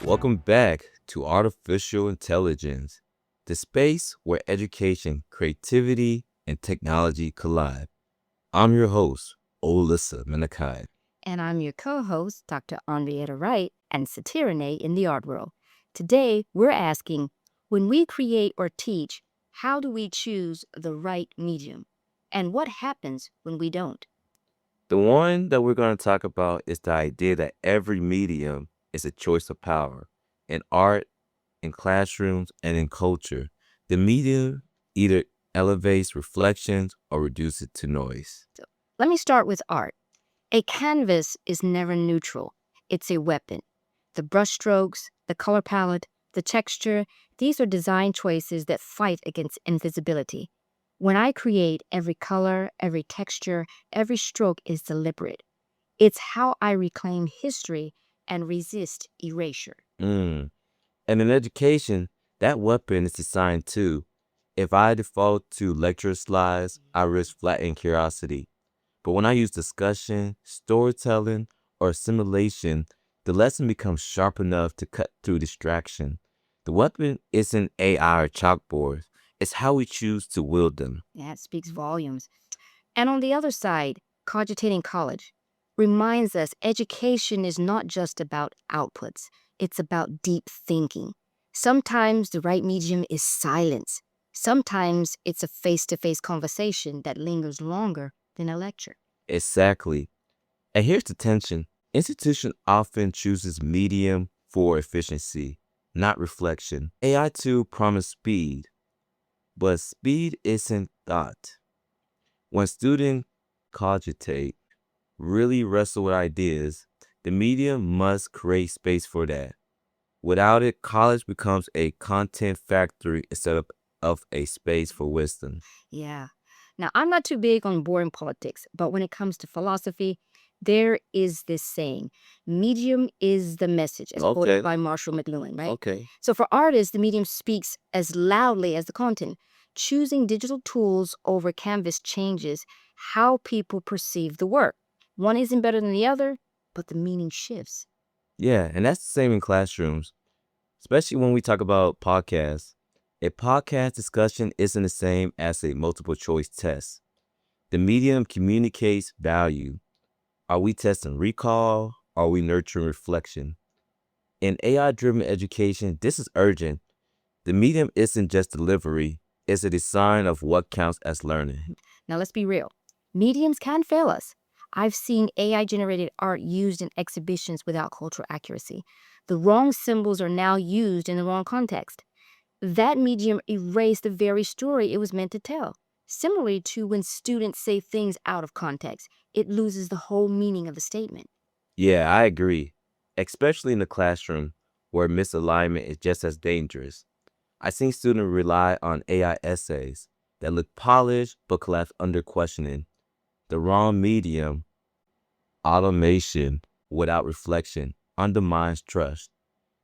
Welcome back to Artificial Intelligence, the space where education, creativity, and technology collide. I'm your host, Olisa and And I'm your co host, Dr. Henrietta Wright and Satirine in the art world. Today, we're asking when we create or teach, how do we choose the right medium? And what happens when we don't? The one that we're going to talk about is the idea that every medium is a choice of power. In art, in classrooms, and in culture, the medium either elevates reflections or reduces it to noise. So, let me start with art. A canvas is never neutral, it's a weapon. The brushstrokes, the color palette, the texture, these are design choices that fight against invisibility. When I create, every color, every texture, every stroke is deliberate. It's how I reclaim history and resist erasure. Mm. And in education, that weapon is designed too. If I default to lecture slides, I risk flattening curiosity. But when I use discussion, storytelling, or simulation, the lesson becomes sharp enough to cut through distraction. The weapon isn't AI or chalkboards, it's how we choose to wield them. That speaks volumes. And on the other side, cogitating college reminds us education is not just about outputs, it's about deep thinking. Sometimes the right medium is silence. Sometimes it's a face to face conversation that lingers longer than a lecture. Exactly. And here's the tension. Institution often chooses medium for efficiency, not reflection. AI too promise speed, but speed isn't thought. When students cogitate, really wrestle with ideas, the medium must create space for that. Without it, college becomes a content factory instead of a space for wisdom. Yeah. Now, I'm not too big on boring politics, but when it comes to philosophy, there is this saying, medium is the message, as quoted Okay, by Marshall McLuhan, right? okay. So for artists, the medium speaks as loudly as the content. Choosing digital tools over canvas changes how people perceive the work. One isn't better than the other, but the meaning shifts. Yeah, and that's the same in classrooms, especially when we talk about podcasts. A podcast discussion isn't the same as a multiple choice test. The medium communicates value. Are we testing recall? Are we nurturing reflection? In AI driven education, this is urgent. The medium isn't just delivery, it's a design of what counts as learning. Now, let's be real. Mediums can fail us. I've seen AI generated art used in exhibitions without cultural accuracy. The wrong symbols are now used in the wrong context. That medium erased the very story it was meant to tell. Similarly to when students say things out of context, it loses the whole meaning of the statement. Yeah, I agree, especially in the classroom where misalignment is just as dangerous. I've seen students rely on AI essays that look polished but collapse under questioning. The wrong medium, automation without reflection, undermines trust.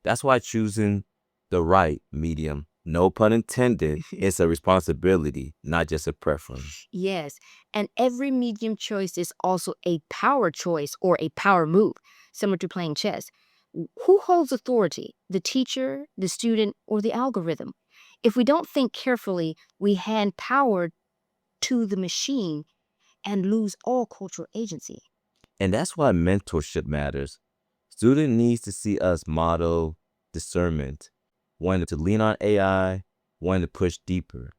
That's why choosing the right medium, no pun intended, is a responsibility, not just a preference. Yes, and every medium choice is also a power choice or a power move, similar to playing chess. Who holds authority, the teacher, the student, or the algorithm? If we don't think carefully, we hand power to the machine and lose all cultural agency. And that's why mentorship matters. Student needs to see us model discernment, when to lean on AI, when to push deeper,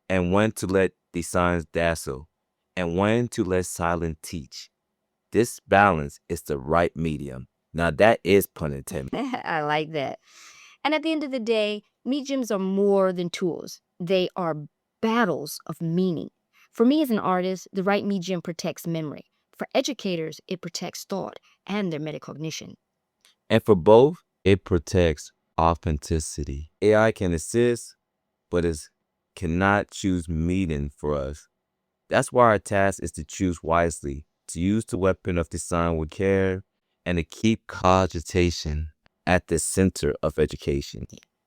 and when to let the signs dazzle, and when to let silence teach. This balance is the right medium. Now that is pun intended. I like that. And at the end of the day, mediums are more than tools, they are battles of meaning. For me as an artist, the right medium protects memory. For educators, it protects thought and their metacognition. And for both, it protects authenticity. AI can assist, but it cannot choose meaning for us. That's why our task is to choose wisely, to use the weapon of design with care, and to keep cogitation at the center of education.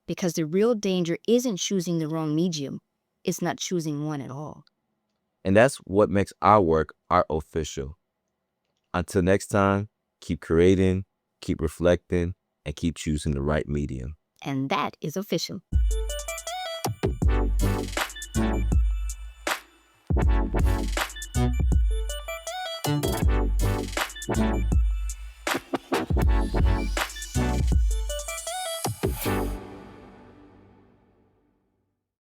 Because the real danger isn't choosing the wrong medium, it's not choosing one at all. And that's what makes our work art official. Until next time, keep creating, keep reflecting, and keep choosing the right medium. And that is official.